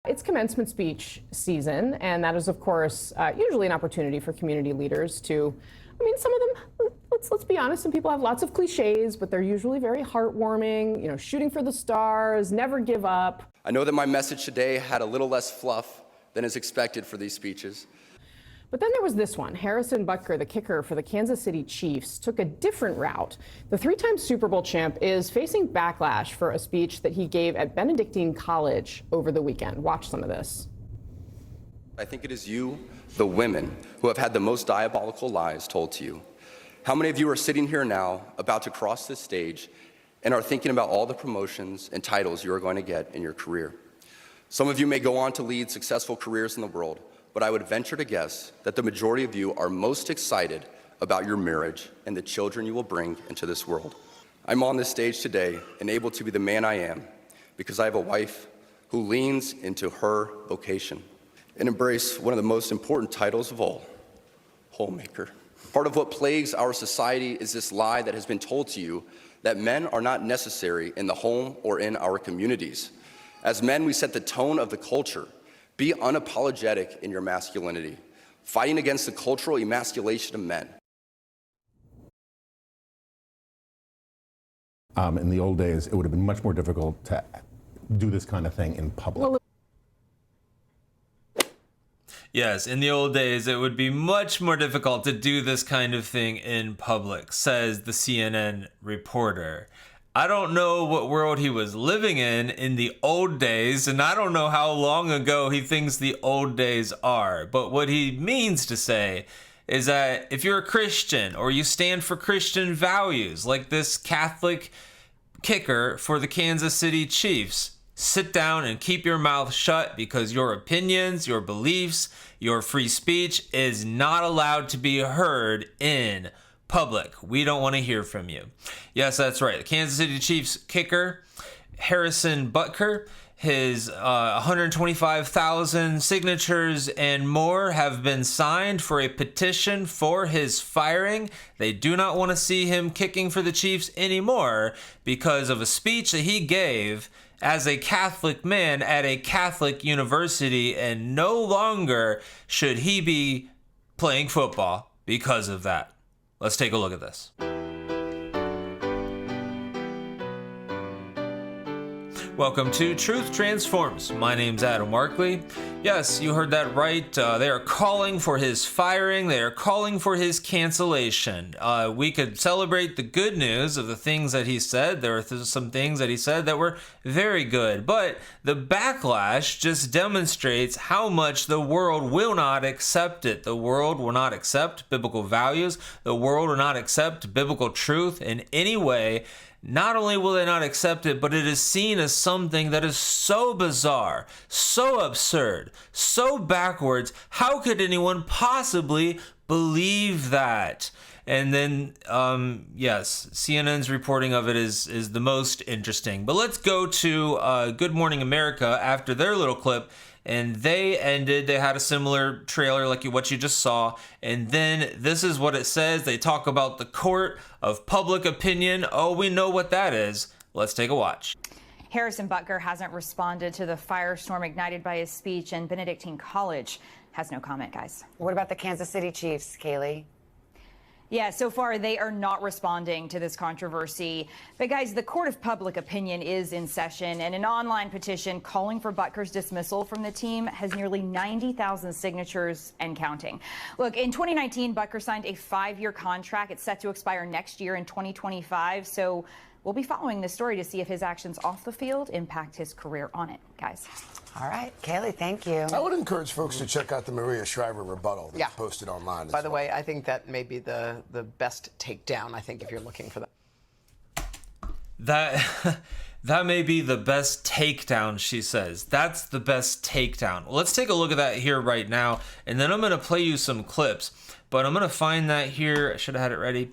It's commencement speech season, and that is, of course, usually an opportunity for community leaders to, some of them, let's be honest, some people have lots of cliches, but they're usually very heartwarming, shooting for the stars, never give up. I know that my message today had a little less fluff than is expected for these speeches. But then there was this one. Harrison Butker, the kicker for the Kansas City Chiefs, took a different route. The three-time Super Bowl champ is facing backlash for a speech that he gave at Benedictine College over the weekend. Watch some of this. I think it is you, the women, who have had the most diabolical lies told to you. How many of you are sitting here now, about to cross this stage, and are thinking about all the promotions and titles you are going to get in your career? Some of you may go on to lead successful careers in the world, but I would venture to guess that the majority of you are most excited about your marriage and the children you will bring into this world. I'm on this stage today and able to be the man I am because I have a wife who leans into her vocation and embrace one of the most important titles of all, homemaker. Part of what plagues our society is this lie that has been told to you that men are not necessary in the home or in our communities. As men, we set the tone of the culture. Be unapologetic in your masculinity, fighting against the cultural emasculation of men. In the old days, it would have been much more difficult to do this kind of thing in public. Yes, in the old days, it would be much more difficult to do this kind of thing in public, says the CNN reporter. I don't know what world he was living in the old days, and I don't know how long ago he thinks the old days are. But what he means to say is that if you're a Christian or you stand for Christian values, like this Catholic kicker for the Kansas City Chiefs, sit down and keep your mouth shut because your opinions, your beliefs, your free speech is not allowed to be heard in public. We don't want to hear from you. Yes, that's right. The Kansas City Chiefs kicker, Harrison Butker, his 125,000 signatures and more have been signed for a petition for his firing. They do not want to see him kicking for the Chiefs anymore because of a speech that he gave as a Catholic man at a Catholic university, and no longer should he be playing football because of that. Let's take a look at this. Welcome to Truth Transforms. My name's Adam Markley. Yes, you heard that right. They are calling for his firing. They are calling for his cancellation. We could celebrate the good news of the things that he said. There are some things that he said that were very good. But the backlash just demonstrates how much the world will not accept it. The world will not accept biblical values. The world will not accept biblical truth in any way. Not only will they not accept it, but it is seen as something that is so bizarre, so absurd, so backwards. How could anyone possibly believe that? And then, yes, CNN's reporting of it is the most interesting. But let's go to Good Morning America after their little clip. And they had a similar trailer like what you just saw. And then this is what it says. They talk about the court of public opinion. Oh, we know what that is. Let's take a watch. Harrison Butker hasn't responded to the firestorm ignited by his speech, and Benedictine College has no comment, guys. What about the Kansas City Chiefs, Kaylee? Yeah, so far they are not responding to this controversy. But guys, the court of public opinion is in session, and an online petition calling for Butker's dismissal from the team has nearly 90,000 signatures and counting. Look, in 2019, Butker signed a 5-year contract. It's set to expire next year in 2025. So we'll be following this story to see if his actions off the field impact his career on it, guys. All right, Kaylee, thank you. I would encourage folks to check out the Maria Shriver rebuttal that's posted online. By the way, I think that may be the best takedown, I think, if you're looking for that. That may be the best takedown, she says. That's the best takedown. Well, let's take a look at that here right now, and then I'm going to play you some clips. But I'm going to find that here. I should have had it ready.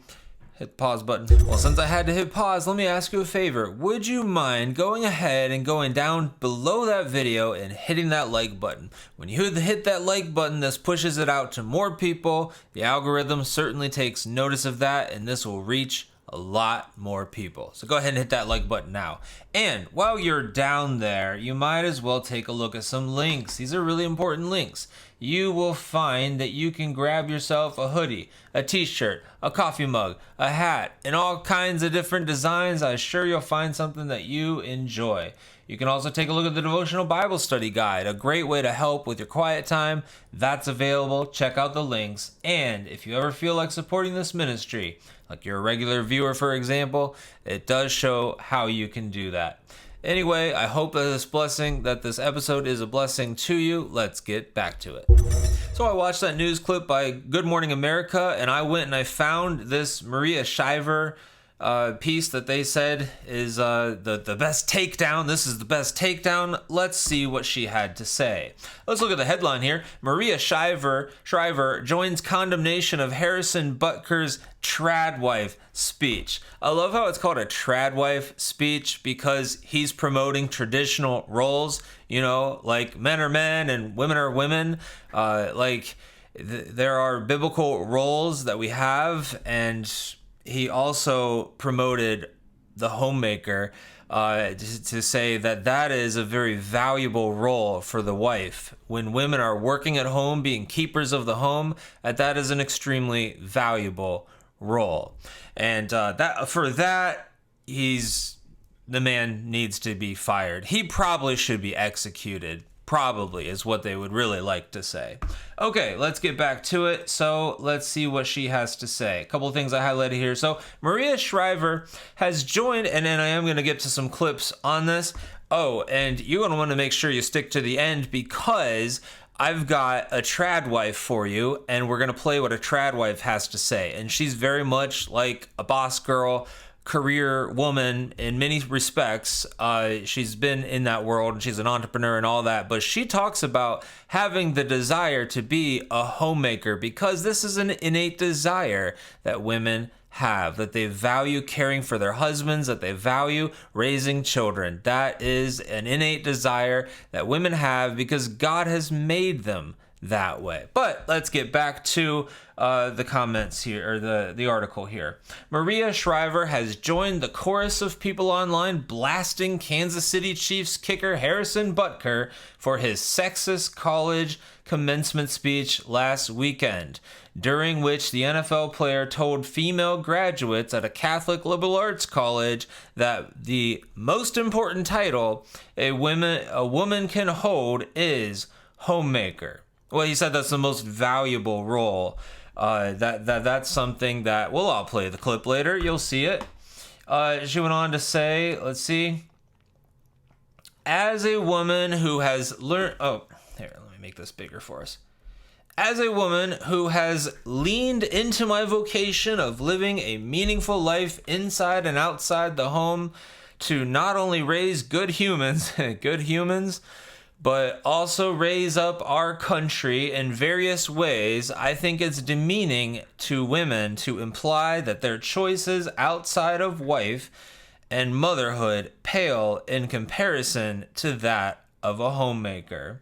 Hit pause button. Well, since I had to hit pause, let me ask you a favor. Would you mind going ahead and going down below that video and hitting that like button? When you hit that like button, this pushes it out to more people. The algorithm certainly takes notice of that, and this will reach a lot more people. So go ahead and hit that like button now. And while you're down there, you might as well take a look at some links. These are really important links. You will find that you can grab yourself a hoodie, a t-shirt, a coffee mug, a hat, and all kinds of different designs. I'm sure you'll find something that you enjoy. You can also take a look at the Devotional Bible Study Guide, a great way to help with your quiet time. That's available. Check out the links. And if you ever feel like supporting this ministry, like you're a regular viewer, for example, it does show how you can do that. Anyway, I hope that this episode is a blessing to you. Let's get back to it. So I watched that news clip by Good Morning America, and I went and I found this Maria Shriver piece that they said is the best takedown. This is the best takedown. Let's see what she had to say. Let's look at the headline here. Maria Shriver joins condemnation of Harrison Butker's trad wife speech. I love how it's called a trad wife speech because he's promoting traditional roles, like men are men and women are women. There are biblical roles that we have, and he also promoted the homemaker to say that is a very valuable role for the wife. When women are working at home, being keepers of the home, that is an extremely valuable role. And the man needs to be fired. He probably should be executed. Probably is what they would really like to say. Okay, let's get back to it. So let's see what she has to say. A couple of things I highlighted here. So Maria Shriver has joined, and then I am going to get to some clips on this. Oh, and you're going to want to make sure you stick to the end because I've got a trad wife for you, and we're going to play what a trad wife has to say. And she's very much like a boss girl, career woman in many respects. She's been in that world and she's an entrepreneur and all that, but she talks about having the desire to be a homemaker because this is an innate desire that women have, that they value caring for their husbands, that they value raising children. That is an innate desire that women have because God has made them that way. But let's get back to the comments here, or the article here. Maria Shriver has joined the chorus of people online blasting Kansas City Chiefs kicker Harrison Butker for his sexist college commencement speech last weekend, during which the NFL player told female graduates at a Catholic liberal arts college that the most important title a woman can hold is homemaker. Well, he said that's the most valuable role. That's something that I'll play the clip later. You'll see it. She went on to say, let's see. As a woman who has learned, here, let me make this bigger for us. As a woman who has leaned into my vocation of living a meaningful life inside and outside the home to not only raise good humans, but also raise up our country in various ways, I think it's demeaning to women to imply that their choices outside of wife and motherhood pale in comparison to that of a homemaker.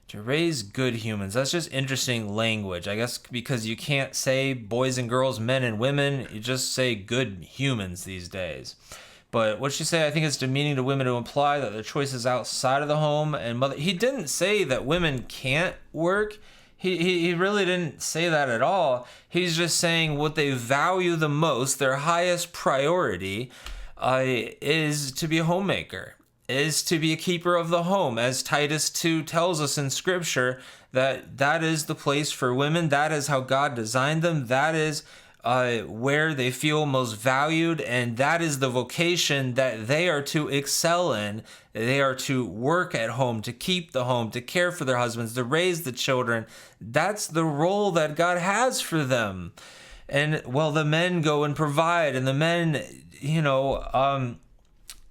To raise good humans, that's just interesting language. I guess because you can't say boys and girls, men and women, you just say good humans these days. But what'd she say? I think it's demeaning to women to imply that their choices outside of the home and mother. He didn't say that women can't work. He really didn't say that at all. He's just saying what they value the most, their highest priority, is to be a homemaker, is to be a keeper of the home. As Titus 2 tells us in Scripture, that is the place for women. That is how God designed them. That is where they feel most valued, and that is the vocation that they are to excel in. They are to work at home, to keep the home, to care for their husbands, to raise the children. That's the role that God has for them. And well, the men go and provide, and the men,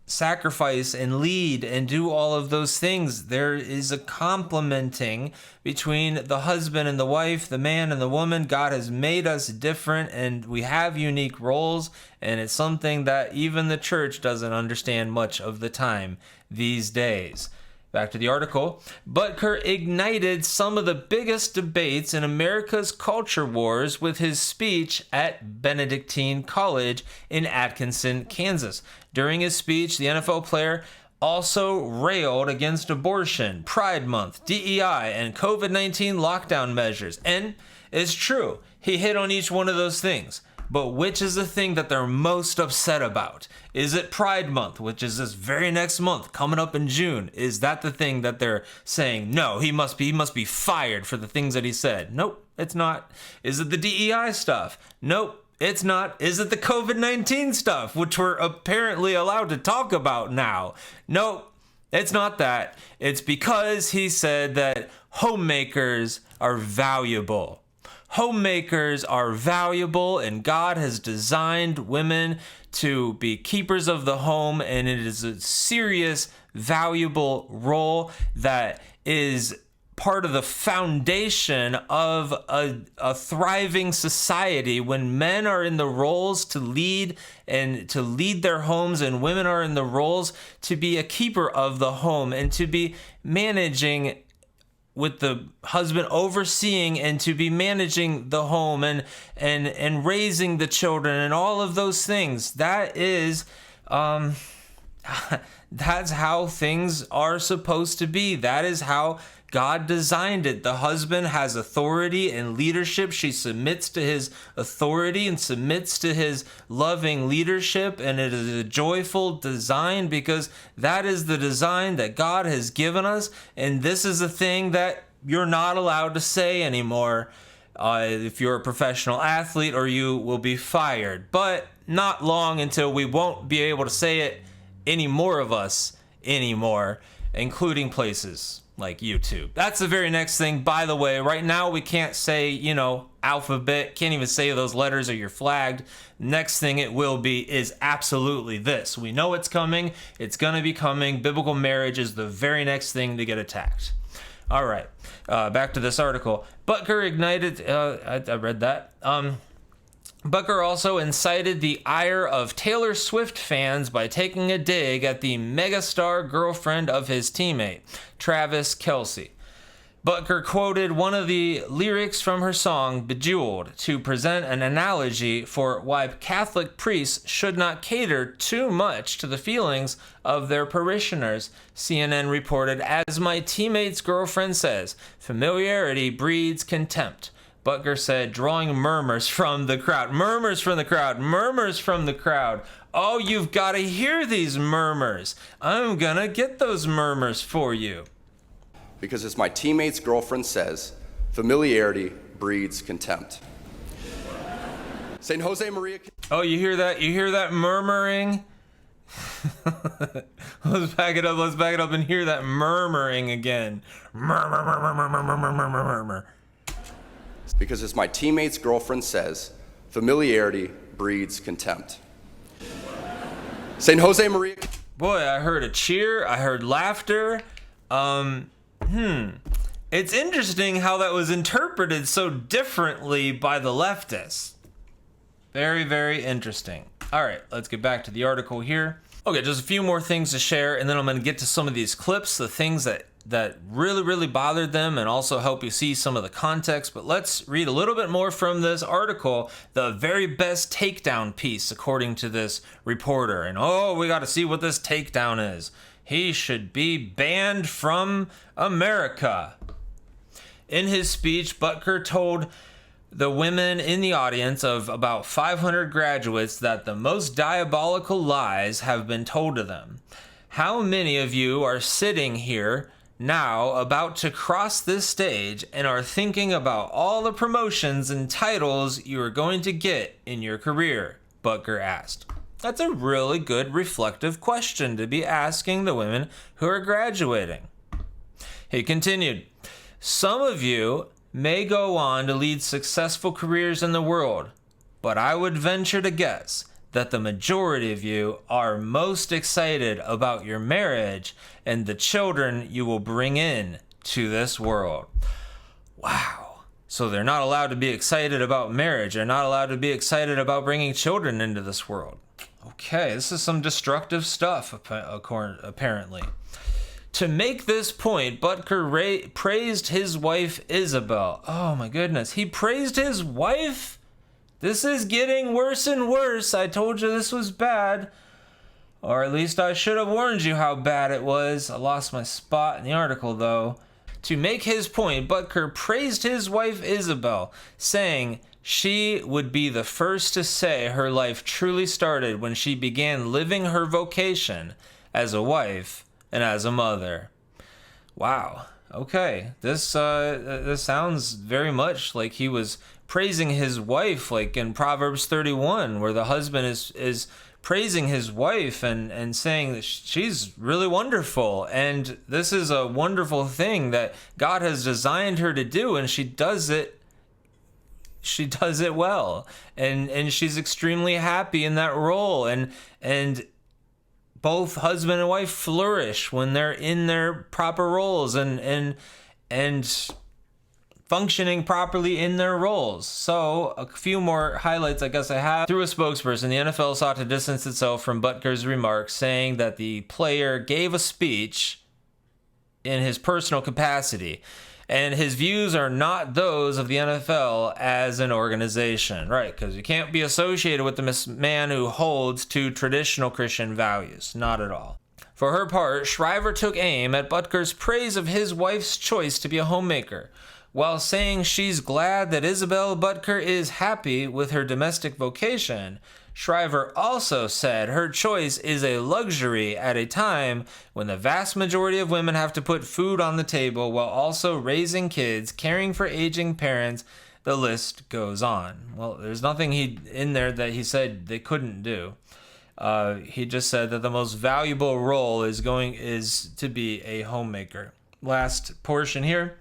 sacrifice and lead and do all of those things. There is a complementing between the husband and the wife, the man and the woman. God has made us different and we have unique roles, and it's something that even the church doesn't understand much of the time these days. Back to the article. Butker ignited some of the biggest debates in America's culture wars with his speech at Benedictine College in Atkinson, Kansas. During his speech, the NFL player also railed against abortion, Pride Month, DEI, and COVID-19 lockdown measures. And it's true, he hit on each one of those things. But which is the thing that they're most upset about? Is it Pride Month, which is this very next month, coming up in June? Is that the thing that they're saying, no, he must be fired for the things that he said? Nope, it's not. Is it the DEI stuff? Nope, it's not. Is it the COVID-19 stuff, which we're apparently allowed to talk about now? Nope, it's not that. It's because he said that homemakers are valuable. Homemakers are valuable, and God has designed women to be keepers of the home, and it is a serious, valuable role that is part of the foundation of a thriving society. When men are in the roles to lead and to lead their homes, and women are in the roles to be a keeper of the home and to be managing, with the husband overseeing and to be managing the home and raising the children and all of those things. That is, that's how things are supposed to be. That is how God designed it. The husband has authority and leadership. She submits to his authority and submits to his loving leadership. And it is a joyful design because that is the design that God has given us. And this is a thing that you're not allowed to say anymore if you're a professional athlete, or you will be fired. But not long until we won't be able to say it, any more of us anymore, including places like YouTube. That's the very next thing. By the way, right now we can't say, alphabet, can't even say those letters or you're flagged. Next thing it will be is absolutely this. We know it's coming. It's going to be coming. Biblical marriage is the very next thing to get attacked. All right, back to this article. Butker ignited, I read that. Butker also incited the ire of Taylor Swift fans by taking a dig at the megastar girlfriend of his teammate, Travis Kelce. Butker quoted one of the lyrics from her song, Bejeweled, to present an analogy for why Catholic priests should not cater too much to the feelings of their parishioners. CNN reported, "As my teammate's girlfriend says, familiarity breeds contempt." Butker said, drawing murmurs from the crowd. Murmurs from the crowd. Murmurs from the crowd. Oh, you've got to hear these murmurs. I'm going to get those murmurs for you. Because as my teammate's girlfriend says, familiarity breeds contempt. St. Jose Maria... Oh, you hear that? You hear that murmuring? Let's back it up. Let's back it up and hear that murmuring again. Murmur, murmur, murmur, murmur, murmur, murmur. Because as my teammate's girlfriend says, familiarity breeds contempt. St. Jose Maria... Boy, I heard a cheer. I heard laughter. It's interesting how that was interpreted so differently by the leftists. Very, very interesting. All right, let's get back to the article here. Okay, just a few more things to share, and then I'm going to get to some of these clips, the things that really, really bothered them, and also help you see some of the context. But let's read a little bit more from this article, the very best takedown piece, according to this reporter. And we got to see what this takedown is. He should be banned from America. In his speech, Butker told the women in the audience of about 500 graduates that the most diabolical lies have been told to them. How many of you are sitting here now about to cross this stage and are thinking about all the promotions and titles you are going to get in your career? Butker asked. That's a really good reflective question to be asking the women who are graduating. He continued, some of you may go on to lead successful careers in the world, but I would venture to guess that the majority of you are most excited about your marriage and the children you will bring in to this world. Wow. So they're not allowed to be excited about marriage. They're not allowed to be excited about bringing children into this world. Okay, this is some destructive stuff, apparently. To make this point, Butker praised his wife Isabel. Oh my goodness, he praised his wife? This is getting worse and worse. I told you this was bad. Or at least I should have warned you how bad it was. I lost my spot in the article though. To make his point, Butker praised his wife Isabel, saying she would be the first to say her life truly started when she began living her vocation as a wife and as a mother. Wow. Okay. This sounds very much like he was praising his wife, like in Proverbs 31, where the husband is praising his wife and saying that she's really wonderful. And this is a wonderful thing that God has designed her to do, and she does it well. And she's extremely happy in that role. And both husband and wife flourish when they're in their proper roles and functioning properly in their roles. So a few more highlights I guess I have. Through a spokesperson, the NFL sought to distance itself from Butker's remarks, saying that the player gave a speech in his personal capacity, and his views are not those of the NFL as an organization. Right, because you can't be associated with the man who holds to traditional Christian values. Not at all. For her part, Shriver took aim at Butker's praise of his wife's choice to be a homemaker, while saying she's glad that Isabel Butker is happy with her domestic vocation. Shriver also said her choice is a luxury at a time when the vast majority of women have to put food on the table while also raising kids, caring for aging parents. The list goes on. Well, there's nothing in there that he said they couldn't do. He just said that the most valuable role is to be a homemaker. Last portion here.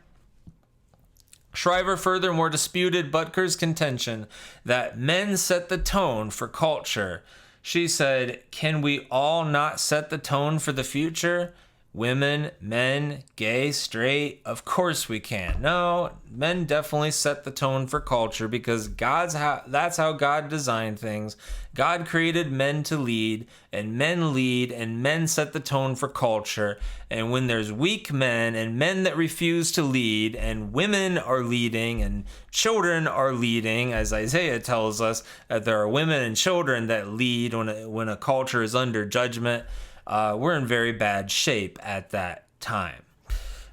Shriver furthermore disputed Butker's contention that men set the tone for culture. She said, "Can we all not set the tone for the future? Women, men, gay, straight, of course we can." No, men definitely set the tone for culture because that's how God designed things. God created men to lead, and men set the tone for culture. And when there's weak men and men that refuse to lead, and women are leading and children are leading, as Isaiah tells us that there are women and children that lead when a culture is under judgment, we're in very bad shape at that time.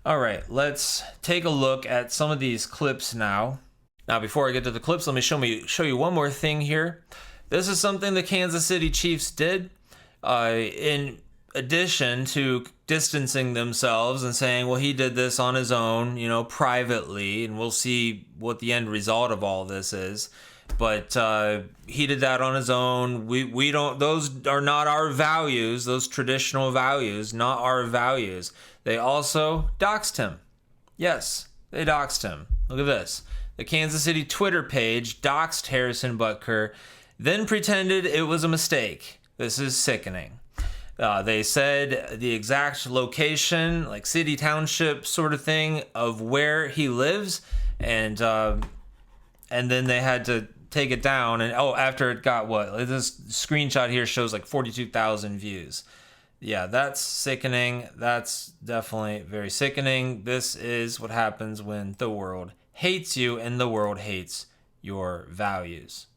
All right, let's take a look at some of these clips now. Now, before I get to the clips, let me show you one more thing here. This is something the Kansas City Chiefs did. In addition to distancing themselves and saying, well, he did this on his own, privately, and we'll see what the end result of all this is. But he did that on his own. We don't. Those are not our values. Those traditional values, not our values. They also doxed him. Yes, they doxed him. Look at this. The Kansas City Twitter page doxed Harrison Butker, then pretended it was a mistake. This is sickening. They said the exact location, like city, township sort of thing, of where he lives, and then they had to take it down. And after it got this screenshot here shows like 42,000 views. Yeah, that's sickening. That's definitely very sickening. This is what happens when the world hates you and the world hates your values.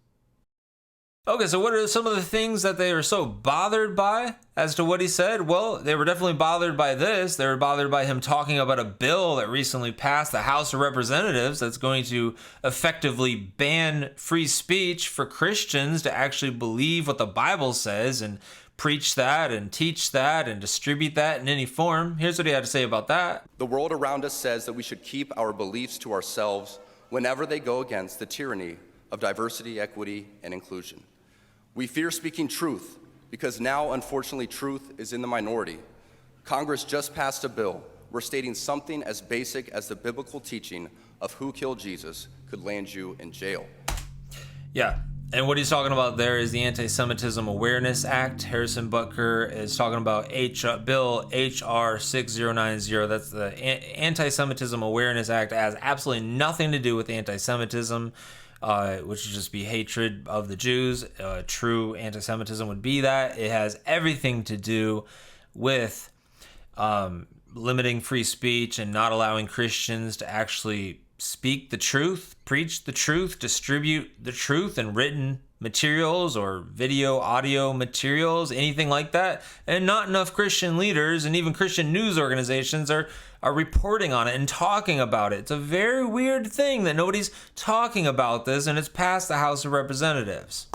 Okay, so what are some of the things that they were so bothered by as to what he said? Well, they were definitely bothered by this. They were bothered by him talking about a bill that recently passed the House of Representatives that's going to effectively ban free speech for Christians to actually believe what the Bible says and preach that and teach that and distribute that in any form. Here's what he had to say about that. The world around us says that we should keep our beliefs to ourselves whenever they go against the tyranny of diversity, equity, and inclusion. We fear speaking truth because now, unfortunately, truth is in the minority. Congress just passed a bill where stating something as basic as the biblical teaching of who killed Jesus could land you in jail. Yeah, and what he's talking about there is the Anti-Semitism Awareness Act. Harrison Butker is talking about Bill H.R. 6090. That's the Anti-Semitism Awareness Act. It has absolutely nothing to do with anti-Semitism. Which would just be hatred of the Jews. True anti-Semitism would be that. It has everything to do with limiting free speech and not allowing Christians to actually speak the truth, preach the truth, distribute the truth in written materials or video, audio materials, anything like that. And not enough Christian leaders and even Christian news organizations are reporting on it and talking about it. It's a very weird thing that nobody's talking about this, and it's past the House of Representatives.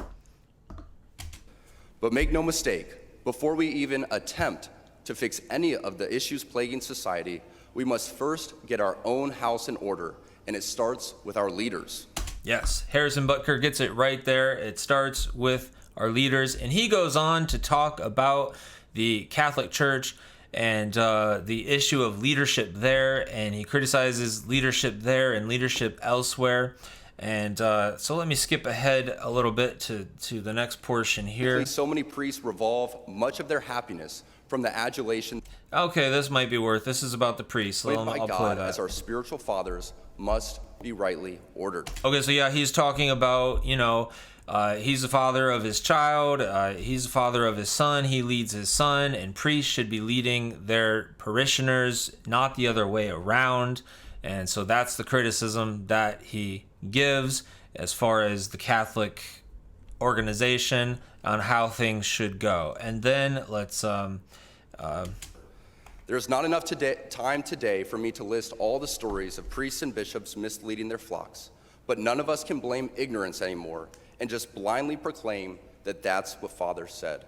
But make no mistake, before we even attempt to fix any of the issues plaguing society, we must first get our own house in order, and it starts with our leaders. Yes, Harrison Butker gets it right there. It starts with our leaders, and he goes on to talk about the Catholic Church and the issue of leadership there, and he criticizes leadership there and leadership elsewhere. And so let me skip ahead a little bit to the next portion here. So many priests revolve much of their happiness from the adulation. Okay, this might be worth. This is about the priests. By I'll play God that. as our spiritual fathers must be rightly ordered. Okay, so yeah, he's talking about, he's the father of his child. He's the father of his son. He leads his son, and priests should be leading their parishioners, not the other way around. And so that's the criticism that he gives as far as the Catholic organization on how things should go. And then let's There's not enough time today for me to list all the stories of priests and bishops misleading their flocks, but none of us can blame ignorance anymore and just blindly proclaim that that's what Father said.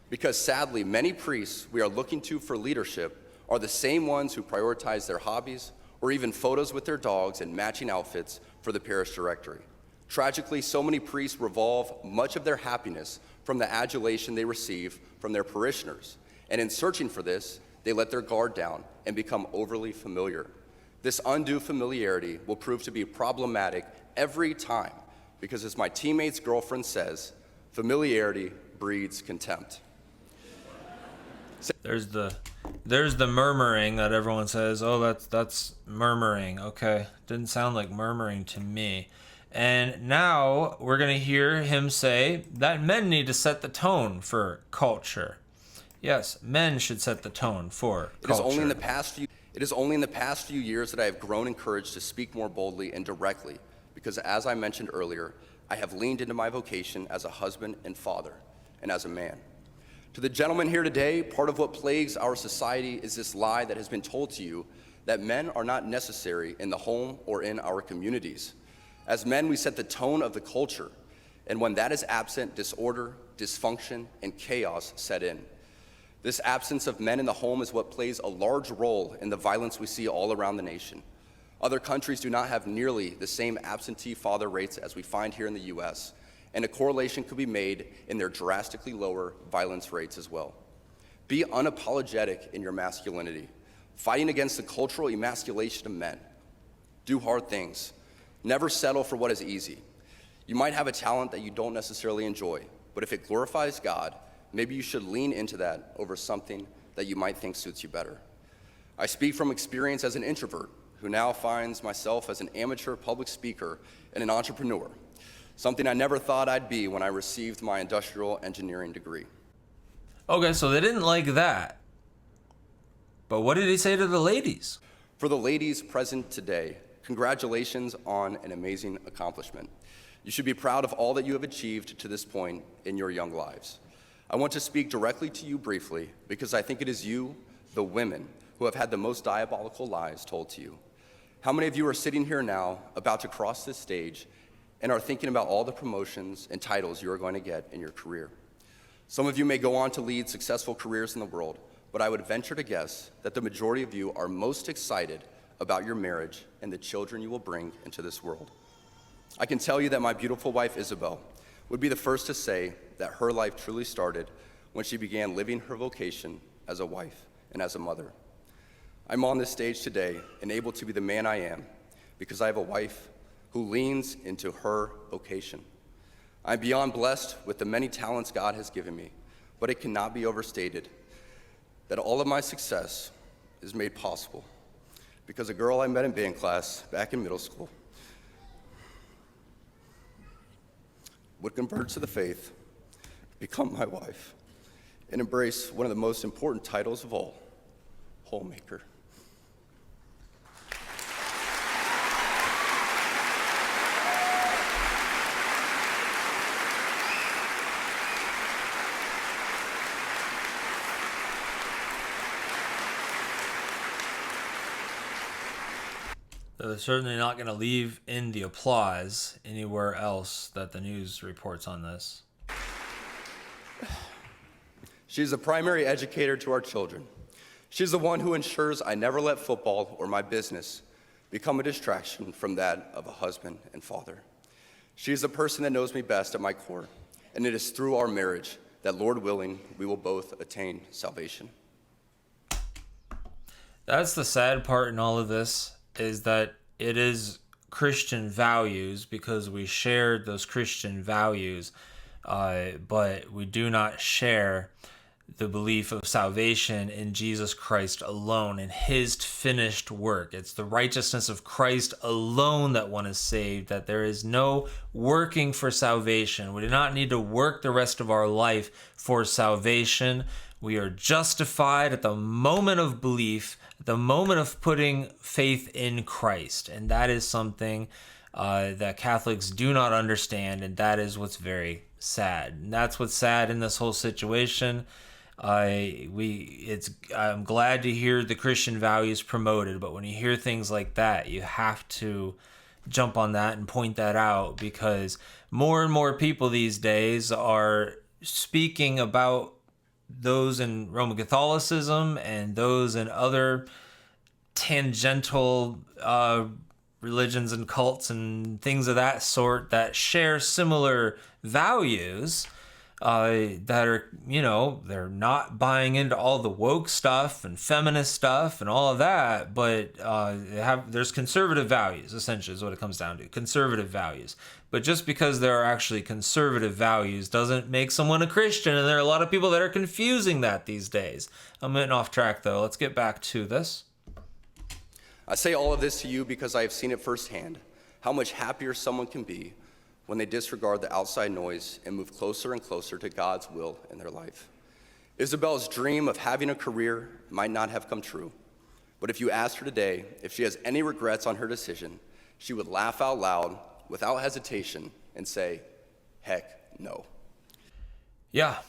Because sadly, many priests we are looking to for leadership are the same ones who prioritize their hobbies or even photos with their dogs and matching outfits for the parish directory. Tragically, so many priests revolve much of their happiness from the adulation they receive from their parishioners, and in searching for this, they let their guard down and become overly familiar. This undue familiarity will prove to be problematic every time because, as my teammate's girlfriend says, familiarity breeds contempt. There's the murmuring that everyone says, oh, that's murmuring. Okay, didn't sound like murmuring to me. And now we're going to hear him say that men need to set the tone for culture. Yes, men should set the tone for culture. It is only in the past few years that I have grown in courage to speak more boldly and directly, because as I mentioned earlier, I have leaned into my vocation as a husband and father, and as a man. To the gentlemen here today, part of what plagues our society is this lie that has been told to you that men are not necessary in the home or in our communities. As men, we set the tone of the culture, and when that is absent, disorder, dysfunction, and chaos set in. This absence of men in the home is what plays a large role in the violence we see all around the nation. Other countries do not have nearly the same absentee father rates as we find here in the US, and a correlation could be made in their drastically lower violence rates as well. Be unapologetic in your masculinity, fighting against the cultural emasculation of men. Do hard things. Never settle for what is easy. You might have a talent that you don't necessarily enjoy, but if it glorifies God, maybe you should lean into that over something that you might think suits you better. I speak from experience as an introvert who now finds myself as an amateur public speaker and an entrepreneur, something I never thought I'd be when I received my industrial engineering degree. Okay, so they didn't like that. But what did he say to the ladies? For the ladies present today, congratulations on an amazing accomplishment. You should be proud of all that you have achieved to this point in your young lives. I want to speak directly to you briefly because I think it is you, the women, who have had the most diabolical lies told to you. How many of you are sitting here now about to cross this stage and are thinking about all the promotions and titles you are going to get in your career? Some of you may go on to lead successful careers in the world, but I would venture to guess that the majority of you are most excited about your marriage and the children you will bring into this world. I can tell you that my beautiful wife, Isabel, would be the first to say that her life truly started when she began living her vocation as a wife and as a mother. I'm on this stage today and able to be the man I am because I have a wife who leans into her vocation. I'm beyond blessed with the many talents God has given me, but it cannot be overstated that all of my success is made possible because a girl I met in band class back in middle school would convert to the faith, become my wife, and embrace one of the most important titles of all, homemaker. They're certainly not going to leave in the applause anywhere else that the news reports on this. She's the primary educator to our children. She's the one who ensures I never let football or my business become a distraction from that of a husband and father. She is the person that knows me best at my core, and it is through our marriage that, Lord willing, we will both attain salvation. That's the sad part in all of this, is that it is Christian values because we shared those Christian values, but we do not share the belief of salvation in Jesus Christ alone, in his finished work. It's the righteousness of Christ alone that one is saved, that there is no working for salvation. We do not need to work the rest of our life for salvation. We are justified at the moment of belief, at the moment of putting faith in Christ. And that is something that Catholics do not understand, and that is what's very sad. And that's what's sad in this whole situation. I'm glad to hear the Christian values promoted, but when you hear things like that, you have to jump on that and point that out, because more and more people these days are speaking about those in Roman Catholicism and those in other tangential religions and cults and things of that sort that share similar values, that are, they're not buying into all the woke stuff and feminist stuff and all of that, but there's conservative values, essentially, is what it comes down to. Conservative values. But just because there are actually conservative values doesn't make someone a Christian, and there are a lot of people that are confusing that these days. I'm getting off track, though. Let's get back to this. I say all of this to you because I have seen it firsthand, how much happier someone can be when they disregard the outside noise and move closer and closer to God's will in their life. Isabel's dream of having a career might not have come true, but if you asked her today if she has any regrets on her decision, she would laugh out loud without hesitation and say, heck no. Yeah,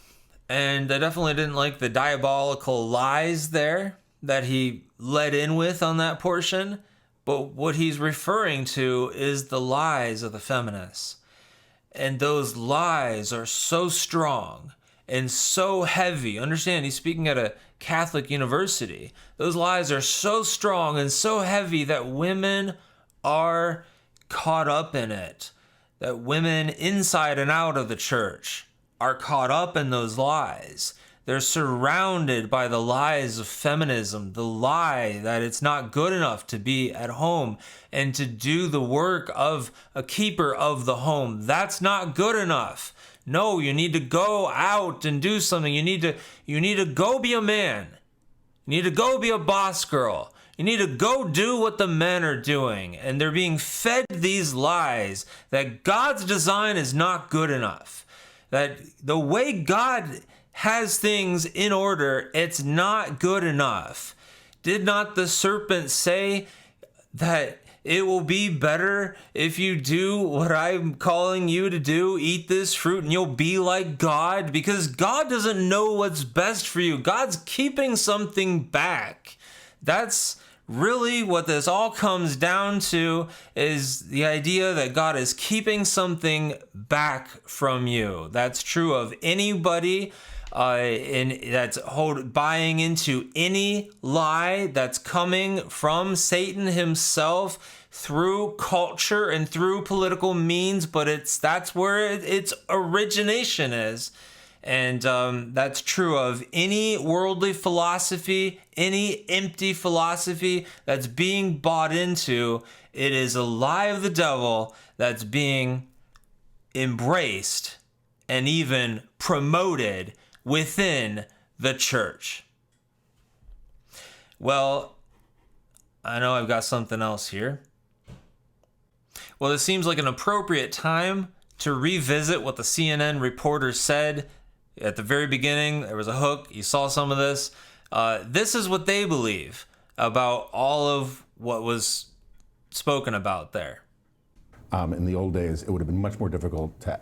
and I definitely didn't like the diabolical lies there that he led in with on that portion, but what he's referring to is the lies of the feminists. And those lies are so strong and so heavy. Understand, he's speaking at a Catholic university. Those lies are so strong and so heavy that women are caught up in it. That women inside and out of the church are caught up in those lies. They're surrounded by the lies of feminism, the lie that it's not good enough to be at home and to do the work of a keeper of the home. That's not good enough. No, you need to go out and do something. You need to go be a man. You need to go be a boss girl. You need to go do what the men are doing. And they're being fed these lies that God's design is not good enough. That the way God has things in order, it's not good enough. Did not the serpent say that it will be better if you do what I'm calling you to do, eat this fruit, and you'll be like God? Because God doesn't know what's best for you. God's keeping something back. That's really what this all comes down to, is the idea that God is keeping something back from you. That's true of anybody that's buying into any lie that's coming from Satan himself through culture and through political means, but that's where its origination is. And that's true of any worldly philosophy, any empty philosophy that's being bought into. It is a lie of the devil that's being embraced and even promoted within the church. Well, I know I've got something else here. Well, it seems like an appropriate time to revisit what the CNN reporter said at the very beginning. There was a hook. You saw some of this. This is what they believe about all of what was spoken about there. In the old days, it would have been much more difficult to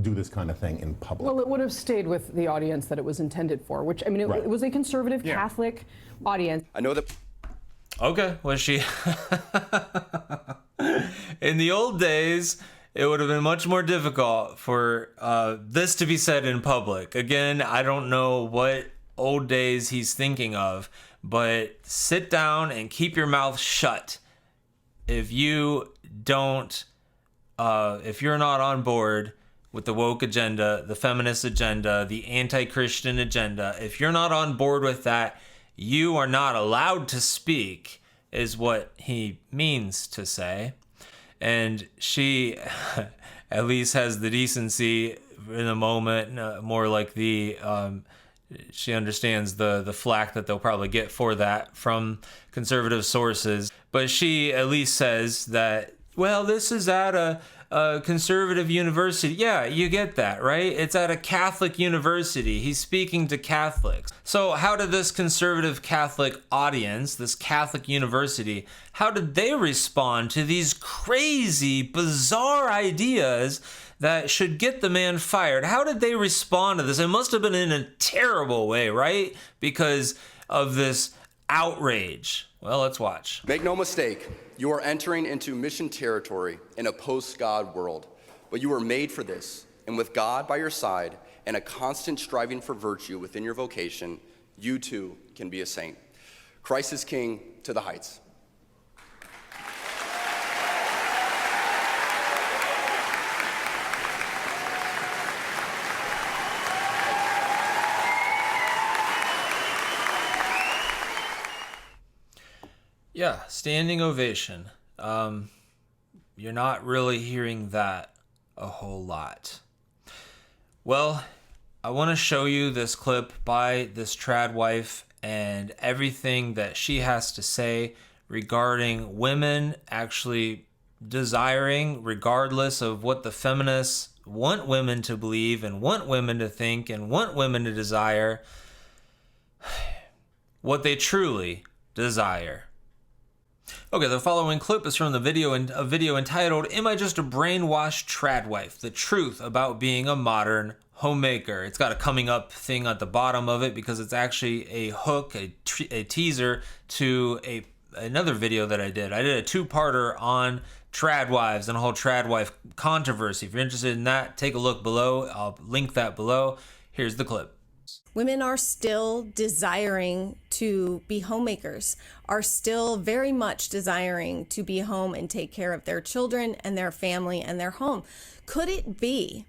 do this kind of thing in public. Well, it would have stayed with the audience that it was intended for, which, I mean, it was a conservative Catholic audience. I know that. Okay, was she? In the old days, it would have been much more difficult for this to be said in public. Again, I don't know what old days he's thinking of, but sit down and keep your mouth shut. If you don't, if you're not on board with the woke agenda, the feminist agenda, the anti-Christian agenda, if you're not on board with that, you are not allowed to speak, is what he means to say. And she at least has the decency in a moment, more like the, she understands the flack that they'll probably get for that from conservative sources. But she at least says that, well, this is at a conservative university. Yeah, you get that, right? It's at a Catholic university. He's speaking to Catholics. So how did this conservative Catholic audience, this Catholic university, how did they respond to these crazy, bizarre ideas that should get the man fired? How did they respond to this? It must have been in a terrible way, right? Because of this outrage. Well, let's watch. Make no mistake, you are entering into mission territory in a post-God world, but you were made for this, and with God by your side and a constant striving for virtue within your vocation, you too can be a saint. Christ is King to the heights. Yeah, standing ovation. You're not really hearing that a whole lot. Well, I want to show you this clip by this trad wife and everything that she has to say regarding women actually desiring, regardless of what the feminists want women to believe and want women to think and want women to desire, what they truly desire. Okay, the following clip is from a video entitled, "Am I Just a Brainwashed Trad Wife? The Truth About Being a Modern Homemaker." It's got a coming up thing at the bottom of it because it's actually a hook, a teaser to another video that I did. I did a two-parter on trad wives and the whole trad wife controversy. If you're interested in that, take a look below. I'll link that below. Here's the clip. Women are still desiring to be homemakers, are still very much desiring to be home and take care of their children and their family and their home. Could it be?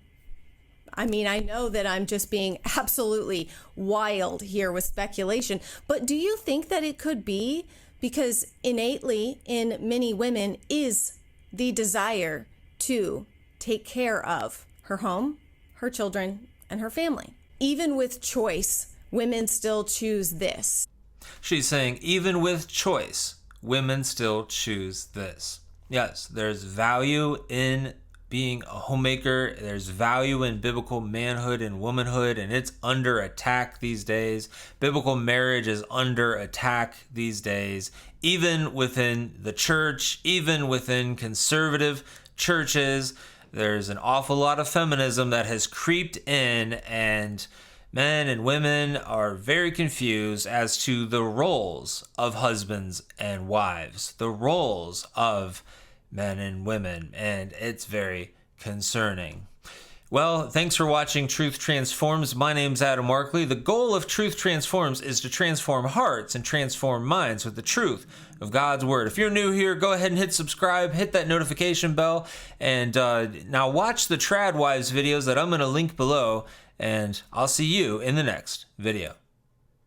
I mean, I know that I'm just being absolutely wild here with speculation, but do you think that it could be because innately in many women is the desire to take care of her home, her children, and her family? Even with choice, women still choose this. She's saying, even with choice, women still choose this. Yes, there's value in being a homemaker. There's value in biblical manhood and womanhood, and it's under attack these days. Biblical marriage is under attack these days, even within the church, even within conservative churches. There's an awful lot of feminism that has creeped in, and men and women are very confused as to the roles of husbands and wives, the roles of men and women, and it's very concerning. Well, thanks for watching Truth Transforms. My name's Adam Markley. The goal of Truth Transforms is to transform hearts and transform minds with the truth of God's Word. If you're new here, go ahead and hit subscribe, hit that notification bell, and now watch the Trad Wives videos that I'm going to link below, and I'll see you in the next video.